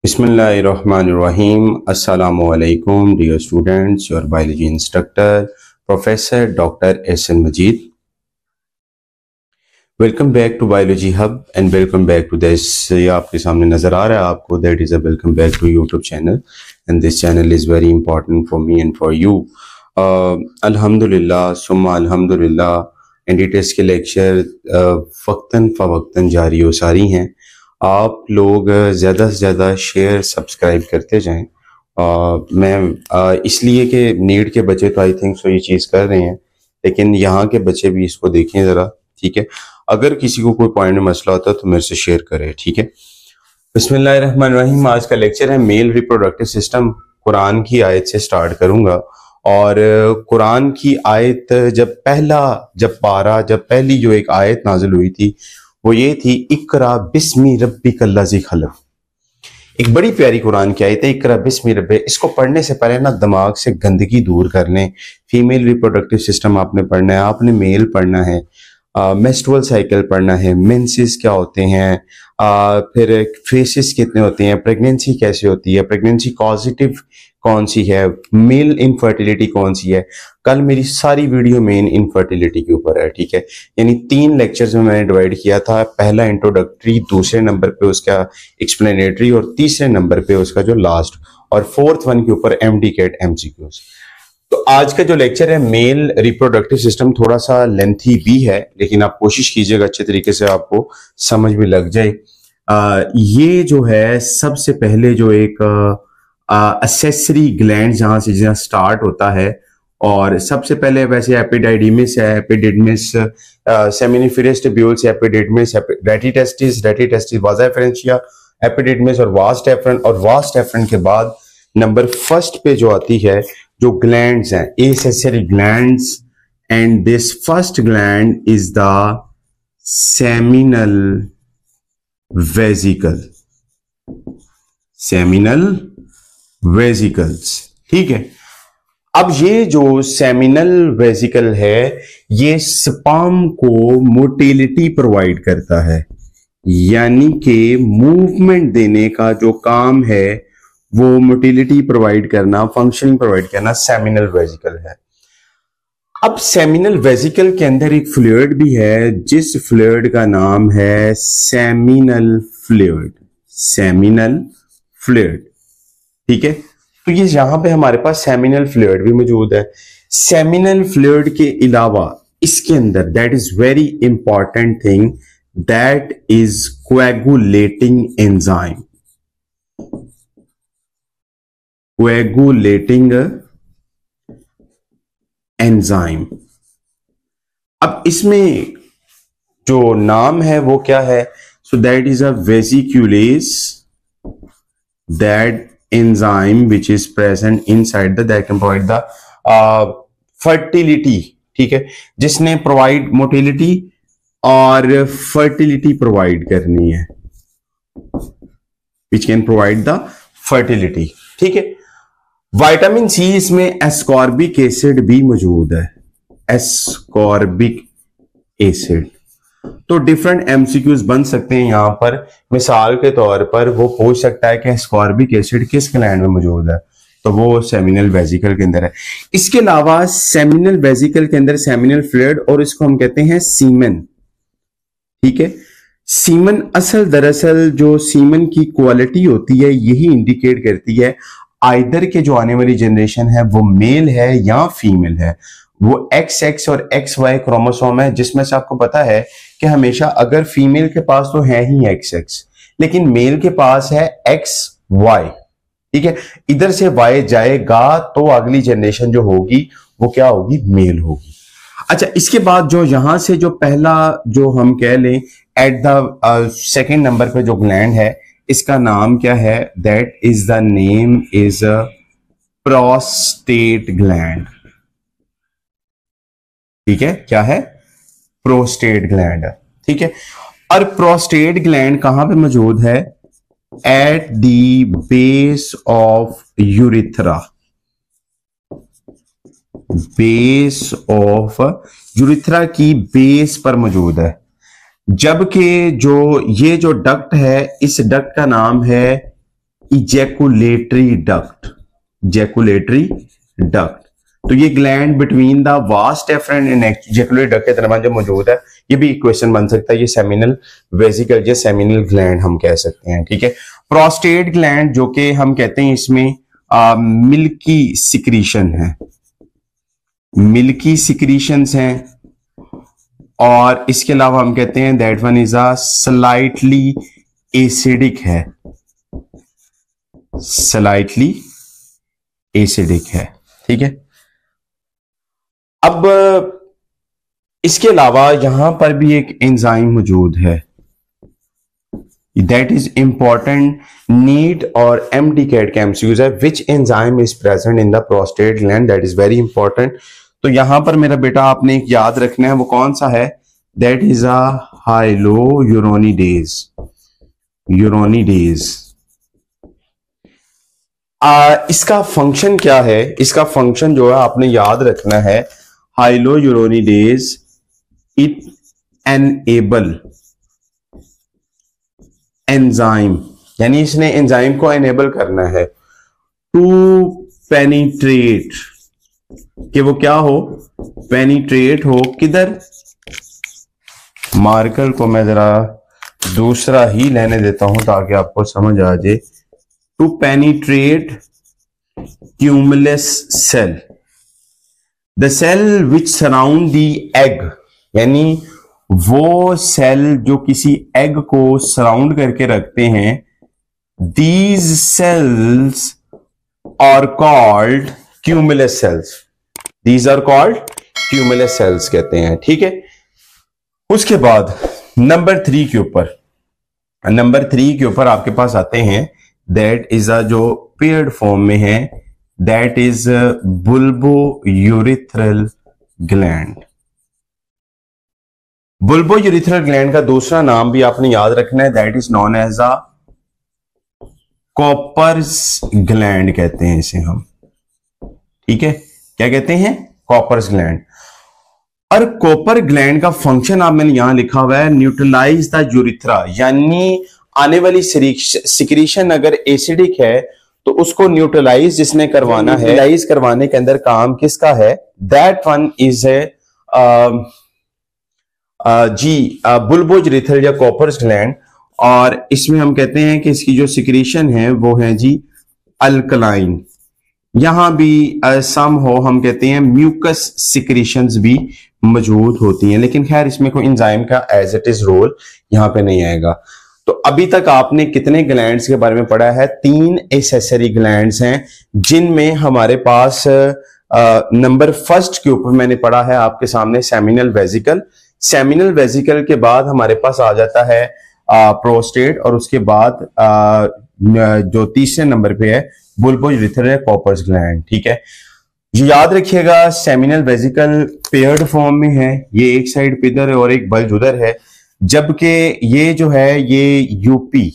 Bismillahirrahmanirrahim. Assalamu alaikum, dear students. Your biology instructor, Professor Dr. S.N. Majid. Welcome back to Biology Hub and welcome back to this. ये आपके सामने नजर आ रहा है आपको. That is a welcome back to YouTube channel, and this channel is very important for me and for you. Alhamdulillah, summa alhamdulillah. ND test के lecture वक्तन फवक्तन जारी हो सारी हैं. आप लोग ज़्यादा से ज़्यादा शेयर सब्सक्राइब करते जाएं. मैं इसलिए कि नीट के बच्चे तो आई थिंक सो ये चीज़ कर रहे हैं, लेकिन यहाँ के बच्चे भी इसको देखें ज़रा, ठीक है. अगर किसी को कोई पॉइंट में मसला होता है तो मेरे से शेयर करें, ठीक है. बिस्मिल्लाहिर्रहमानिर्रहीम. आज का लेक्चर है मेल रिप्रोडक्टिव सिस्टम. कुरान की आयत से स्टार्ट करूँगा. और कुरान की आयत जब पहली जो एक आयत नाजिल हुई थी वो ये थी, इकरा बिस्मी रब्बिकल्लज़ी खलक़. एक बड़ी प्यारी कुरान की आयत है, इकरा बिस्मी रब्बे. इसको पढ़ने से पहले ना दिमाग से गंदगी दूर कर लें. फीमेल रिप्रोडक्टिव सिस्टम आपने पढ़ना है, आपने मेल पढ़ना है, मेंस्ट्रुअल साइकिल पढ़ना है, मेंसेस क्या होते हैं, फिर फेसेस कितने होते हैं, प्रेगनेंसी कैसे होती है, प्रेगनेंसी पॉजिटिव कौन सी है, मेल इनफर्टिलिटी कौन सी है. कल मेरी सारी वीडियो मेन इनफर्टिलिटी के ऊपर है, ठीक है. यानी 3 लेक्चर्स में मैंने डिवाइड किया था. पहला इंट्रोडक्टरी, दूसरे नंबर पे उसका एक्सप्लेनेटरी और तीसरे नंबर पे उसका जो लास्ट और 4th वन के ऊपर MD-CAT MCQs. तो आज का जो लेक्चर है मेल रिप्रोडक्टिव सिस्टम थोड़ा सा लेंथी भी है, लेकिन आप कोशिश कीजिएगा अच्छे तरीके से आपको समझ भी लग जाए. ये जो है सबसे पहले जो एक असेसरी ग्लैंड जहां से स्टार्ट होता है, और सबसे पहले वैसे एपिडाइडिमिस है, epididymis, seminiferous tubules, epididymis, rete testis, वाजा एफरेंशिया, एपिडिडमिस और वास्ट एफरन. और वास्ट एफरन के बाद नंबर फर्स्ट पे जो आती है जो ग्लैंड्स हैं, accessory glands, and this first gland is the seminal vesicle. Seminal vesicles, ठीक है. अब ये जो सेमिनल वेसिकल है ये स्पर्म को मोटिलिटी प्रोवाइड करता है, यानी कि मूवमेंट देने का जो काम है वो मोटिलिटी प्रोवाइड करना, फंक्शनिंग प्रोवाइड करना सेमिनल वेसिकल है. अब सेमिनल वेसिकल के अंदर एक फ्लूइड भी है जिस फ्लूइड का नाम है सेमिनल फ्लूइड. सेमिनल फ्लूइड, ठीक है. तो ये यहां पे हमारे पास सेमिनल फ्लूइड भी मौजूद है. सेमिनल फ्लूइड के अलावा इसके अंदर that is very important thing, that is coagulating enzyme. Coagulating enzyme. अब इसमें जो नाम है वो क्या है? So that is a vesiculase, that enzyme which is present inside that can provide the fertility, ठीक है, जिसने प्रोवाइड मोटिलिटी और फर्टिलिटी प्रोवाइड करनी है, which can provide the fertility, ठीक है. विटामिन सी इसमें एस्कॉर्बिक एसिड भी मौजूद है, एस्कॉर्बिक एसिड. तो डिफरेंट एमसीक्यूज बन सकते हैं यहां पर. मिसाल के तौर पर वो पूछ सकता है कि एस्कॉर्बिक एसिड किस ग्लैंड में मौजूद है, तो वो सेमिनल वेसिकल के अंदर है. इसके अलावा सेमिनल वेसिकल के अंदर सेमिनल फ्लूइड, और इसको हम कहते हैं सीमन, ठीक है. सीमन दरअसल जो सीमन की क्वालिटी होती है यही इंडिकेट करती है आइदर के जो आने वाली जनरेशन है वो मेल है या फीमेल है. वो XX और XY क्रोमोसोम है, जिसमें से आपको पता है कि हमेशा अगर फीमेल के पास तो है ही XX, लेकिन मेल के पास है XY, ठीक है. इधर से Y जाएगा तो अगली जनरेशन जो होगी वो क्या होगी? मेल होगी. अच्छा, इसके बाद जो यहां से जो पहला जो हम कह लें एट द सेकेंड नंबर पे जो ग्लैंड है इसका नाम क्या है? That is the name is prostate gland, ठीक है. क्या है? प्रोस्टेट ग्लैंड, ठीक है. और प्रोस्टेट ग्लैंड कहां पे मौजूद है? At the base of urethra. Base of urethra की बेस पर मौजूद है. जबकि जो ये जो डक्ट है, इस डक्ट का नाम है इजैकुलेटरी डक्ट, इजैकुलेटरी डक्ट। तो ये ग्लैंड बिटवीन द वास एफरेंट एंड इजैकुलेटरी डक्ट के दरमियान जो मौजूद है, ये भी क्वेश्चन बन सकता है। ये सेमिनल वेसिकल या सेमिनल ग्लैंड हम कह सकते हैं, ठीक है। प्रोस्टेट ग्लैंड जो कि हम कहते हैं इसमें मिल्की सिक्रीशन है, मिल्की सिक्रीशंस हैं, और इसके अलावा हम कहते हैं that one is a slightly acidic है, स्लाइटली एसिडिक है, ठीक है। अब इसके अलावा यहां पर भी एक एंजाइम मौजूद है, दैट इज इंपॉर्टेंट, नीट और MD-CAT का MCQs है, which enzyme is present in the prostate gland, that is very important. तो यहां पर मेरा बेटा आपने एक याद रखना है, वो कौन सा है, दैट इज अ हाइलोयूरोनिडेज, यूरोनिडेज। इसका फंक्शन क्या है, इसका फंक्शन जो है आपने याद रखना है, हाइलोयूरोनिडेज इट एनेबल एंजाइम, यानी इसने एंजाइम को एनेबल करना है टू पेनिट्रेट, कि वो क्या हो, पेनिट्रेट हो, किधर, मार्कर को मैं जरा दूसरा ही लेने देता हूं ताकि आपको समझ आ जाए, to penetrate cumulus cell, the cell which surround the egg, यानी वो सेल जो किसी एग को सराउंड करके रखते हैं, these cells are called cumulus cells, these are called cumulus cells कहते हैं, ठीक है। उसके बाद नंबर 3 के ऊपर, नंबर 3 के ऊपर आपके पास आते हैं, दैट इज अ जो पेयर्ड फॉर्म में है, that is bulbourethral gland. Bulbourethral gland का दूसरा नाम भी आपने याद रखना है, that is known as a Cowper's gland कहते हैं इसे हम, ठीक है। क्या कहते हैं, कॉपर्स ग्लैंड। और कॉपर ग्लैंड का फंक्शन आप मैंने यहां लिखा हुआ है, न्यूट्रलाइज द यूरिथ्रा, यानी आने वाली सिक्रीशन अगर एसिडिक है तो उसको न्यूट्रलाइज जिसने करवाना है, न्यूट्रलाइज करवाने के अंदर काम किसका है, दैट वन इज ए बुल्बोयूरिथ्रल या कॉपर्स ग्लैंड। और इसमें हम कहते हैं कि इसकी जो सिक्रीशन है वो है जी अल्कलाइन, यहां भी सम हो हम कहते हैं म्यूकस सिक्रीशंस भी मौजूद होती हैं, लेकिन खैर इसमें कोई एंजाइम का एज इट इज रोल यहां पे नहीं आएगा। तो अभी तक आपने कितने ग्लैंड्स के बारे में पढ़ा है, 3 एसेसरी ग्लैंड्स हैं, जिनमें हमारे पास नंबर 1 के ऊपर मैंने पढ़ा है आपके सामने सेमिनल वेसिकल, सेमिनल वेसिकल के बाद हमारे पास आ जाता है प्रोस्टेट, और उसके बाद जो तीसरे नंबर पे है बुल्बोयूरिथ्रल कॉपर्स ग्लैंड, ठीक है। ये याद रखिएगा, सेमिनल वेसिकल पेयर्ड फॉर्म में है, ये एक साइड पे इधर है और एक बल्ज उधर है, जबकि ये जो है ये यूपी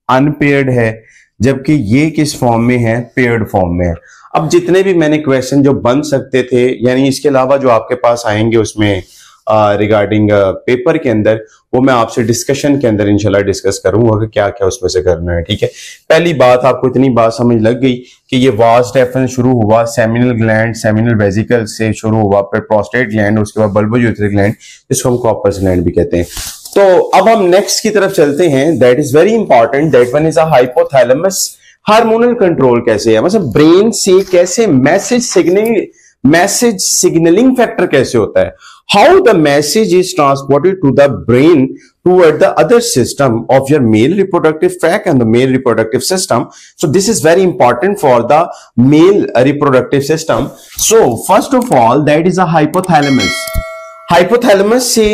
अनपेयर्ड है, जबकि ये किस फॉर्म में है, पेयर्ड फॉर्म में है। अब जितने भी मैंने क्वेश्चन जो बन सकते थे, यानी इसके अलावा जो आपके पास आएंगे उसमें रिगार्डिंग पेपर के अंदर, वो मैं आपसे डिस्कशन के अंदर इंशाल्लाह डिस्कस करूंगा कि क्या क्या उसमें से करना है, ठीक है। पहली बात, आपको इतनी बात समझ लग गई कि ये वास डेफिनेशन शुरू हुआ सेमिनल ग्लैंड, सेमिनल वेसिकल से शुरू हुआ, फिर प्रोस्टेट ग्लैंड, उसके बाद बुल्बोयूरिथ्रल ग्लैंड, जिसको हम कॉपर्स ग्लैंड भी कहते हैं। तो अब हम नेक्स्ट की तरफ चलते हैं, that is very important, that one is a hypothalamus. Hormonal control कैसे है, मतलब ब्रेन से कैसे मैसेज सिग्नलिंग फैक्टर कैसे होता है, how the message is transported to the brain toward the other system of your male reproductive tract and the male reproductive system. So this is very important for the male reproductive system. So first of all, that is a hypothalamus. Hypothalamus से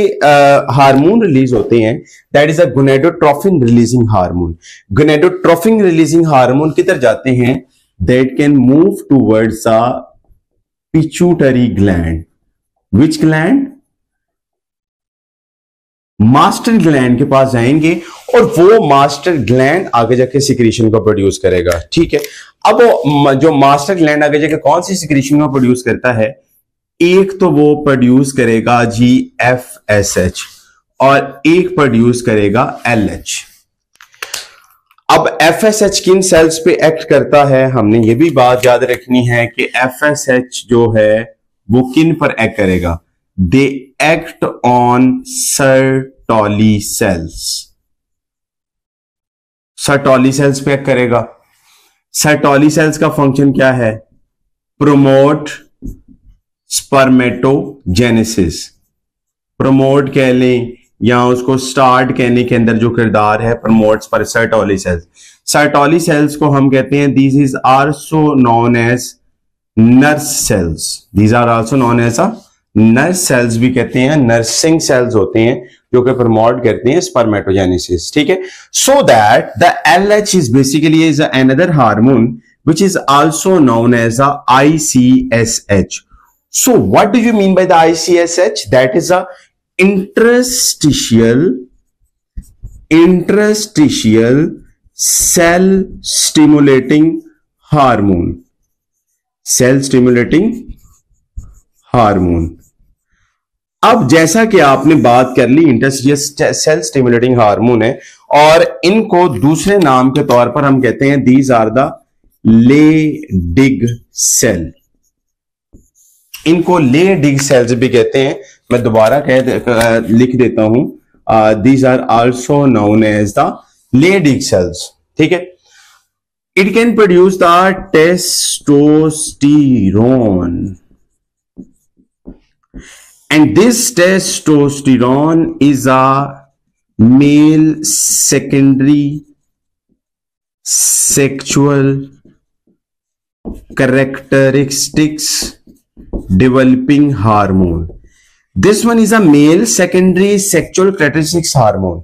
hormone release होते हैं, that is a gonadotrophin releasing hormone. Gonadotrophin releasing hormone किधर जाते हैं, that can move towards a pituitary gland. Which gland, master gland के पास जाएंगे और वो मास्टर ग्लैंड आगे जाके सिक्रीशन को प्रोड्यूस करेगा, ठीक है। अब वो जो मास्टर ग्लैंड आगे जाके कौन सी सिक्रीशन को प्रोड्यूस करता है, एक तो वो प्रोड्यूस करेगा GFSH और एक प्रोड्यूस करेगा LH। अब FSH किन सेल्स पे एक्ट करता है, हमने ये भी बात याद रखनी है कि FSH जो है वो किन पर एक्ट करेगा, they act on Sertoli cells, Sertoli cells पे एक्ट करेगा। सर्टोली सेल्स का फंक्शन क्या है, प्रोमोट स्पर्मेटोजेनेसिस, प्रमोट कह लें या उसको स्टार्ट कहने के अंदर जो किरदार है प्रमोट्स पर सर्टोली सेल्स। सर्टोली सेल्स को हम कहते हैं these is also known as nurse cells, these are also known as a nurse cells भी कहते हैं, नर्सिंग सेल्स होते हैं जो कि प्रमोट करते हैं स्पर्मेटोजेनेसिस, ठीक है। So that the LH is basically is another hormone which is also known as a ICSH. So what do you mean by the ICSH? That is a interstitial cell stimulating hormone, cell stimulating hormone. अब जैसा कि आपने बात कर ली interstitial cell stimulating hormone है, और इनको दूसरे नाम के तौर पर हम कहते हैं these are the Leydig cell, इनको लेडिग सेल्स भी कहते हैं। मैं दोबारा लिख देता हूं, these are also known as the Leydig cells, ठीक है। It can produce the testosterone and this testosterone is a male secondary sexual characteristics developing hormone. This one is a male secondary sexual characteristics hormone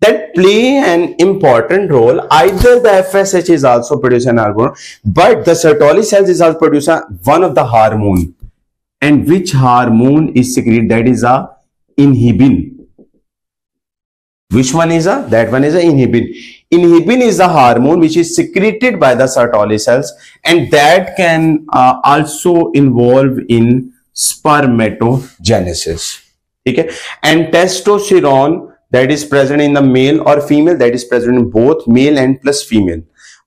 that play an important role. Either the FSH is also producing an hormone, but the Sertoli cells is also producing one of the hormone. And which hormone is secreted? That is a inhibin. Which one is a? That one is a inhibin. Inhibin is a hormone which is secreted by the Sertoli cells, and that can also involve in spermatogenesis. Okay, and testosterone that is present in the male or female, that is present in both male and plus female,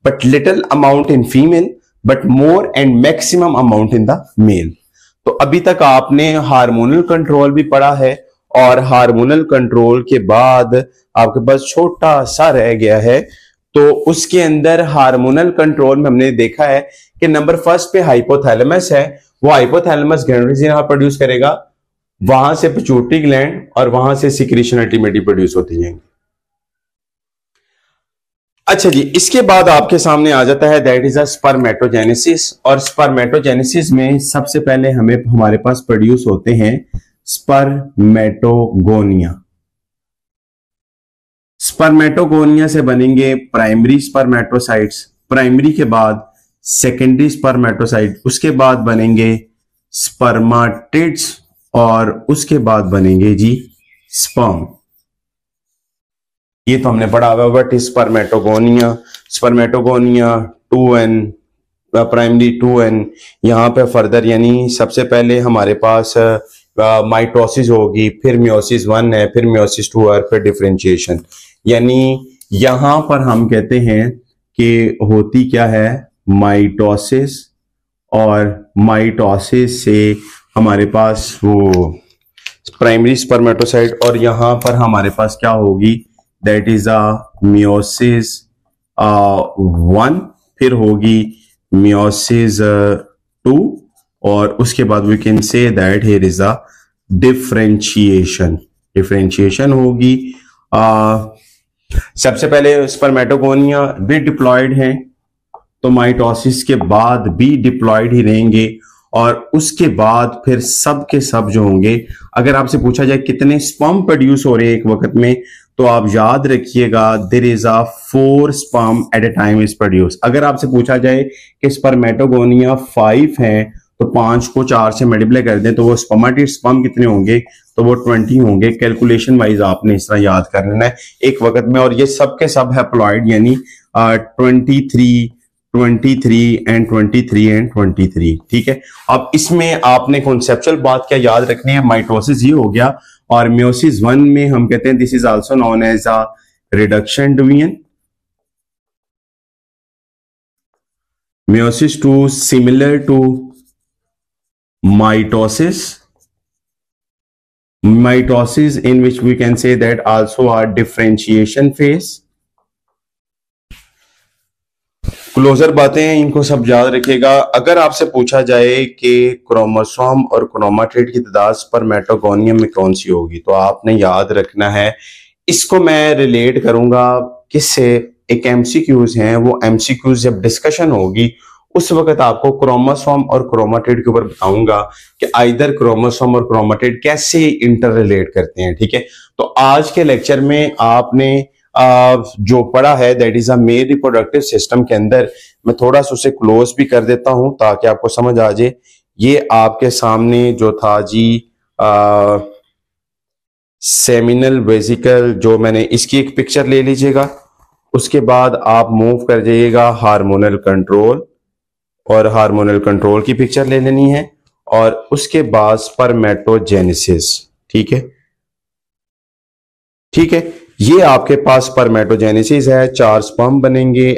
but little amount in female, but more and maximum amount in the male. तो अभी तक आपने hormonal control भी पढ़ा है, और hormonal control के बाद आपके पास छोटा सा रह गया है, तो उसके अंदर हार्मोनल कंट्रोल में हमने देखा है कि नंबर फर्स्ट पे हाइपोथैलेमस है, वो हाइपोथैलेमस गैनोडोट्रोपिन प्रोड्यूस करेगा, वहां से पिट्यूटरी ग्लैंड और वहां से सिक्रीशन अल्टीमेटली प्रोड्यूस होती जाएंगी। अच्छा जी, इसके बाद आपके सामने आ जाता है दैट इज अ स्पर्मेटोजेनेसिस, और स्पर्मेटोजेनेसिस में सबसे पहले हमारे पास प्रोड्यूस होते हैं स्पर्मेटोगोनिया। स्पर्मेटोगोनिया से बनेंगे प्राइमरी स्पर्मेटोसाइट्स, प्राइमरी के बाद सेकेंडरी स्पर्मेटोसाइट, उसके बाद बनेंगे स्पर्माटिड्स, और उसके बाद बनेंगे जी स्पर्म। ये तो हमने पढ़ा हुआ, but spermatogonia, spermatogonia 2n, primary 2n, यहां पे फर्दर यानी सबसे पहले हमारे पास माइटोसिस होगी, फिर मियोसिस 1 है, फिर मियोसिस 2 और फिर डिफरेंशिएशन। यानी यहां पर हम कहते हैं कि होती क्या है, माइटोसिस, और माइटोसिस से हमारे पास वो प्राइमरी स्पर्मेटोसाइट, और यहां पर हमारे पास क्या होगी, दैट इज अ मियोसिस 1, फिर होगी मियोसिस 2, और उसके बाद we can say that here is a differentiation, differentiation होगी। सबसे पहले स्पर्मेटोगोनिया भी डिप्लॉयड हैं, तो माइटोसिस के बाद भी डिप्लॉयड ही रहेंगे, और उसके बाद फिर सब के सब जो होंगे, अगर आपसे पूछा जाए कितने स्पर्म प्रोड्यूस हो रहे हैं एक वक्त में, तो आप याद रखिएगा there is a 4 sperm at a time is produce. अगर आपसे पूछा जाए कि स्पर्मेटोगोनिया 5 हैं, तो 5 को 4 से मल्टीप्लाई कर दें तो वो स्पर्मेटिड स्पर्म कितने होंगे, तो वो 20 होंगे। कैलकुलेशन वाइज आपने इस तरह याद कर लेना है एक वक्त में, और ये सब के सब हैप्लॉइड यानी 23 एंड 23, ठीक है। अब इसमें आपने कॉन्सेप्चुअल बात क्या याद रखनी है, माइटोसिस ये हो गया, और मियोसिस 1 में हम कहते हैं this is also known as a reduction division, meiosis II similar to mitosis in which we can say that also a differentiation phase. Closer बातें हैं, इनको सब याद रखिएगा। अगर आपसे पूछा जाए कि क्रोमोसोम और क्रोमाटिड की तादाद स्पर्मेटोगोनियम में कौन सी होगी, तो आपने याद रखना है, इसको मैं रिलेट करूंगा किससे, एक एमसीक्यूज हैं, वो एमसीक्यूज जब डिस्कशन होगी उस वक्त आपको क्रोमोसोम और क्रोमाटिड के ऊपर बताऊंगा कि आइदर क्रोमोसोम और क्रोमाटिड कैसे इंटर रिलेट करते हैं। ठीक है, तो आज के लेक्चर में आपने जो पढ़ा है that is a male reproductive system के अंदर, मैं थोड़ा सा उसे क्लोज भी कर देता हूं ताकि आपको समझ आ जाए। ये आपके सामने जो था जी सेमिनल वेसिकल, जो मैंने इसकी एक पिक्चर ले लीजिएगा, उसके बाद आप मूव कर जाइएगा हार्मोनल कंट्रोल, और हार्मोनल कंट्रोल की पिक्चर ले लेनी है, और उसके बाद स्पर्मेटोजेनेसिस। ठीक है, ठीक है, ये आपके पास स्पर्मेटोजेनेसिस है, 4 स्पर्म बनेंगे,